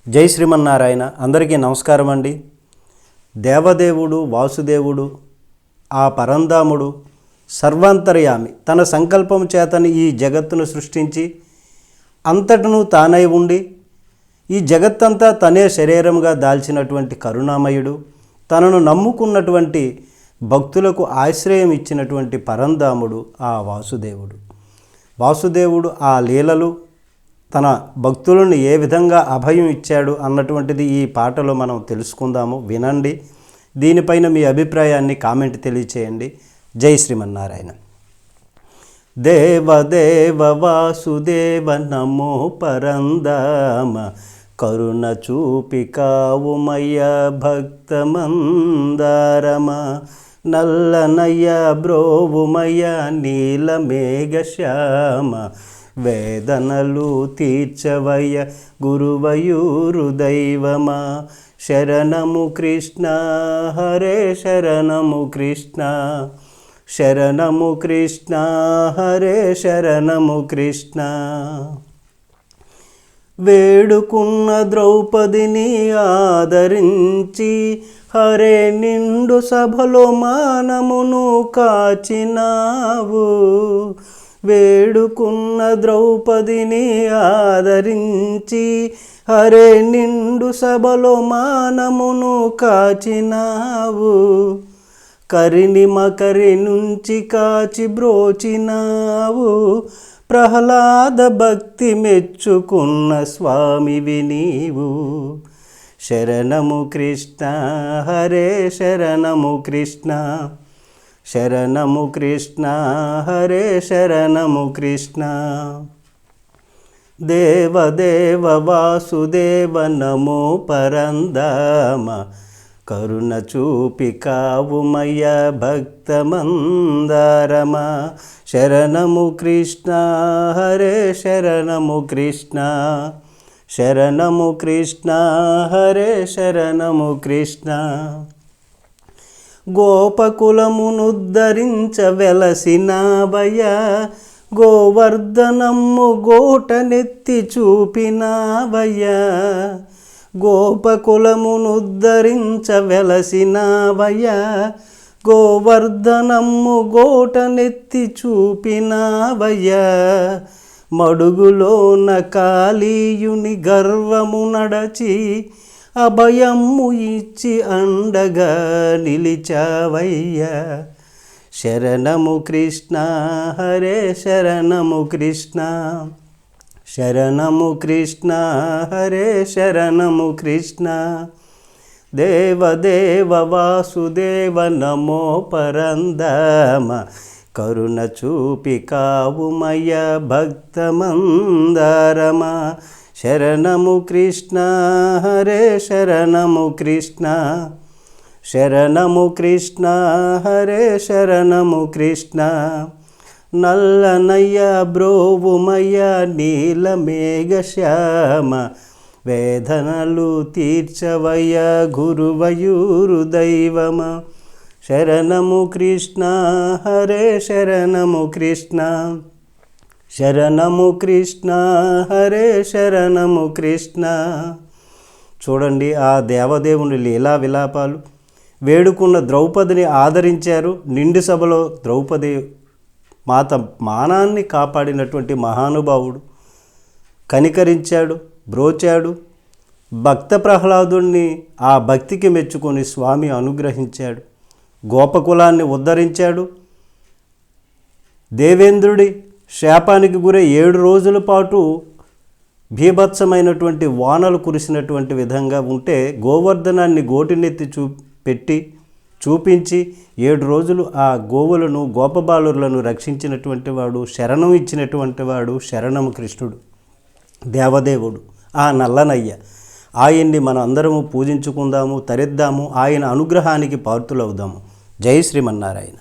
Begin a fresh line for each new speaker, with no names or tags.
జై శ్రీమన్నారాయణ. అందరికీ నమస్కారం అండి. దేవదేవుడు వాసుదేవుడు ఆ పరంధాముడు సర్వాంతర్యామి తన సంకల్పం చేతని ఈ జగత్తును సృష్టించి అంతటను తానై ఉండి ఈ జగత్తంతా తనే శరీరంగా దాల్చినటువంటి కరుణామయుడు, తనను నమ్ముకున్నటువంటి భక్తులకు ఆశ్రయం ఇచ్చినటువంటి పరంధాముడు ఆ వాసుదేవుడు ఆ లీలలు తన భక్తులను ఏ విధంగా అభయం ఇచ్చాడు అన్నటువంటిది ఈ పాటలో మనం తెలుసుకుందాము. వినండి. దీనిపైన మీ అభిప్రాయాన్ని కామెంట్ తెలియచేయండి. జై శ్రీమన్నారాయణ. దేవదేవ వాసుదేవ నమో పరంధామ, కరుణ చూపి కావుమయ్య భక్తమందారమ, నల్లనయ్య బ్రోవుమయ్య నీలమేఘశ్యామ, వేదనలు తీర్చవయ్య గురువయూరు దైవమా, శరణము కృష్ణ హరే శరణము కృష్ణ, శరణము కృష్ణ హరే శరణము కృష్ణ. వేడుకున్న ద్రౌపదిని ఆదరించి హరే నిండు సభలో మానమును కాచినావు, వేడుకున్న ద్రౌపదిని ఆదరించి హరే నిండు సభలో మానమును కాచినావు, కరిని మకరి నుంచి కాచి బ్రోచినావు, ప్రహ్లాద భక్తి మెచ్చుకున్న స్వామివి నీవు, శరణము కృష్ణ హరే శరణము కృష్ణ, శరణము కృష్ణ హరే శరణము కృష్ణ. దేవదేవ వాసుదేవ నమో పరంధామ, కరుణ చూపి కావుమయ్య భక్తమందారమ, శరణము కృష్ణ హరే శరణము కృష్ణ, శరణము కృష్ణ హరే శరణము కృష్ణ. గోపకులమునుద్ధరించ వెలసినావయ్య, గోవర్ధనమ్ము గోటనెత్తి చూపినావయ్య, గోపకులమునుద్ధరించ వెలసినావయ్య, గోవర్ధనమ్ము గోటనెత్తి చూపినావయ్య, మడుగులోన కాళీయుని గర్వము నడచి అభయమ్ము ఇచ్చి అండగా నిలిచావయ్య, శరణము కృష్ణ హరే శరణము కృష్ణ, శరణము కృష్ణ హరే శరణము కృష్ణ. దేవదేవ వాసుదేవ నమో పరంధామ, కరుణ చూపి కావుమయ్య భక్తమందారమ, శరణము కృష్ణ హరే శరణము కృష్ణ, శరణము కృష్ణ హరే శరణము కృష్ణ. నల్లనయ్య బ్రోవుమయ్య నీలమేఘశ్యామ, వేదనలు తీర్చవయ్య గురువయూరు దైవమ, శరణము కృష్ణ హరే శరణము కృష్ణ, శరణము కృష్ణ హరే శరణము కృష్ణ. చూడండి ఆ దేవదేవుని లీలా విలాపాలు. వేడుకున్న ద్రౌపదిని ఆదరించారు. నిండు సభలో ద్రౌపది మాత మానాన్ని కాపాడినటువంటి మహానుభావుడు కనికరించాడు, బ్రోచాడు. భక్త ప్రహ్లాదుణ్ణి ఆ భక్తికి మెచ్చుకొని స్వామి అనుగ్రహించాడు. గోపకులాన్ని ఉద్ధరించాడు. దేవేంద్రుడి శాపానికి గురై 7 రోజుల పాటు భీభత్సమైనటువంటి వానలు కురిసినటువంటి విధంగా ఉంటే గోవర్ధనాన్ని గోటినెత్తి చూపించి 7 రోజులు ఆ గోవులను గోపబాలులను రక్షించినటువంటి వాడు, శరణం ఇచ్చినటువంటి వాడు శరణము కృష్ణుడు దేవదేవుడు ఆ నల్లనయ్య. ఆయన్ని మనం అందరము పూజించుకుందాము, తరిద్దాము, ఆయన అనుగ్రహానికి పాత్రులవుదాము. జై శ్రీమన్నారాయణ.